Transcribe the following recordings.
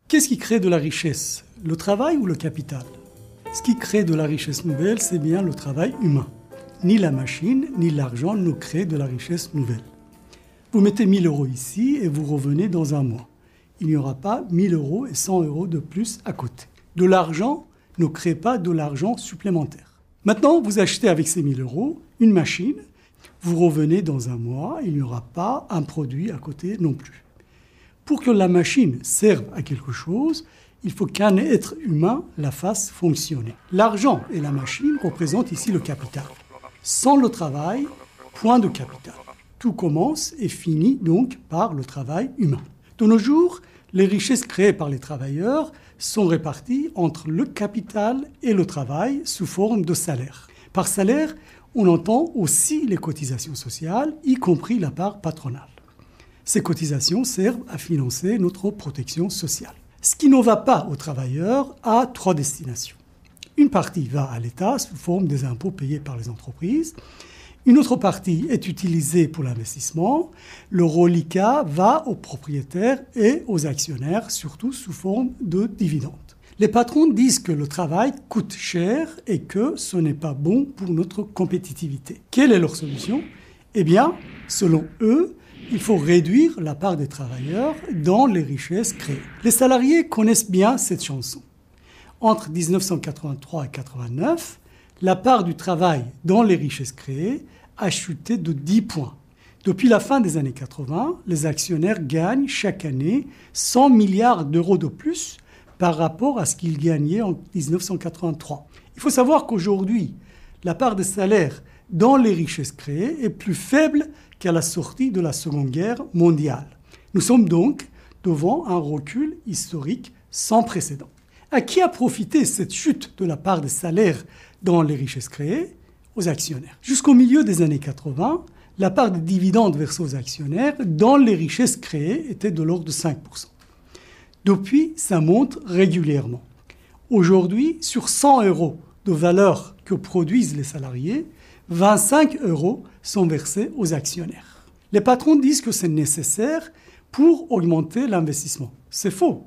Qu'est-ce qui crée de la richesse? Le travail ou le capital? Ce qui crée de la richesse nouvelle, c'est bien le travail humain. Ni la machine, ni l'argent ne créent de la richesse nouvelle. Vous mettez 1 000 € ici et vous revenez dans un mois. Il n'y aura pas 1 000 € et 100 € de plus à côté. De l'argent ne crée pas de l'argent supplémentaire. Maintenant, vous achetez avec ces 1 000 € une machine. Vous revenez dans un mois, il n'y aura pas un produit à côté non plus. Pour que la machine serve à quelque chose, il faut qu'un être humain la fasse fonctionner. L'argent et la machine représentent ici le capital. Sans le travail, point de capital. Tout commence et finit donc par le travail humain. De nos jours, les richesses créées par les travailleurs sont réparties entre le capital et le travail sous forme de salaire. Par salaire, on entend aussi les cotisations sociales, y compris la part patronale. Ces cotisations servent à financer notre protection sociale. Ce qui ne va pas aux travailleurs a 3 destinations. Une partie va à l'État sous forme des impôts payés par les entreprises. Une autre partie est utilisée pour l'investissement. Le reliquat va aux propriétaires et aux actionnaires, surtout sous forme de dividendes. Les patrons disent que le travail coûte cher et que ce n'est pas bon pour notre compétitivité. Quelle est leur solution? Eh bien, selon eux, il faut réduire la part des travailleurs dans les richesses créées. Les salariés connaissent bien cette chanson. Entre 1983 et 1989, la part du travail dans les richesses créées a chuté de 10 points. Depuis la fin des années 80, les actionnaires gagnent chaque année 100 milliards d'euros de plus par rapport à ce qu'ils gagnaient en 1983. Il faut savoir qu'aujourd'hui, la part des salaires dans les richesses créées est plus faible qu'à la sortie de la Seconde Guerre mondiale. Nous sommes donc devant un recul historique sans précédent. À qui a profité cette chute de la part des salaires dans les richesses créées? Aux actionnaires. Jusqu'au milieu des années 80, la part des dividendes versés aux actionnaires dans les richesses créées était de l'ordre de 5%. Depuis, ça monte régulièrement. Aujourd'hui, sur 100 € de valeur que produisent les salariés, 25 € sont versés aux actionnaires. Les patrons disent que c'est nécessaire pour augmenter l'investissement. C'est faux.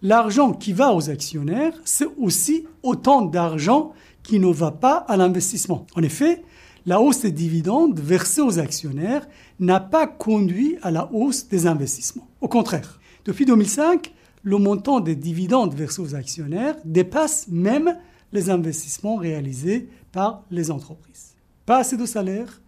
L'argent qui va aux actionnaires, c'est aussi autant d'argent qui ne va pas à l'investissement. En effet, la hausse des dividendes versés aux actionnaires n'a pas conduit à la hausse des investissements. Au contraire, depuis 2005, le montant des dividendes versés aux actionnaires dépasse même les investissements réalisés par les entreprises. Pas assez de salaire,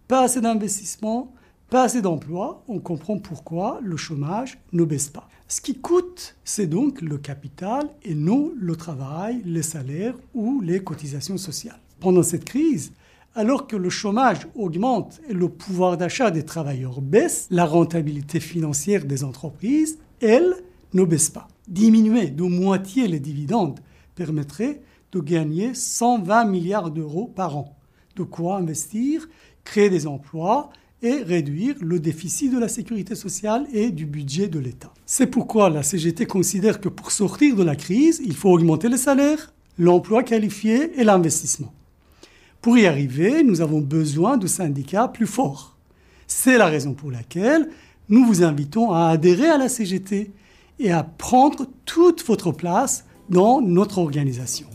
pas assez d'investissement, pas assez d'emplois, on comprend pourquoi le chômage ne baisse pas. Ce qui coûte, c'est donc le capital et non le travail, les salaires ou les cotisations sociales. Pendant cette crise, alors que le chômage augmente et le pouvoir d'achat des travailleurs baisse, la rentabilité financière des entreprises, elle, ne baisse pas. Diminuer de moitié les dividendes permettrait de gagner 120 milliards d'euros par an. De quoi investir, créer des emplois et réduire le déficit de la sécurité sociale et du budget de l'État. C'est pourquoi la CGT considère que pour sortir de la crise, il faut augmenter les salaires, l'emploi qualifié et l'investissement. Pour y arriver, nous avons besoin de syndicats plus forts. C'est la raison pour laquelle nous vous invitons à adhérer à la CGT et à prendre toute votre place dans notre organisation.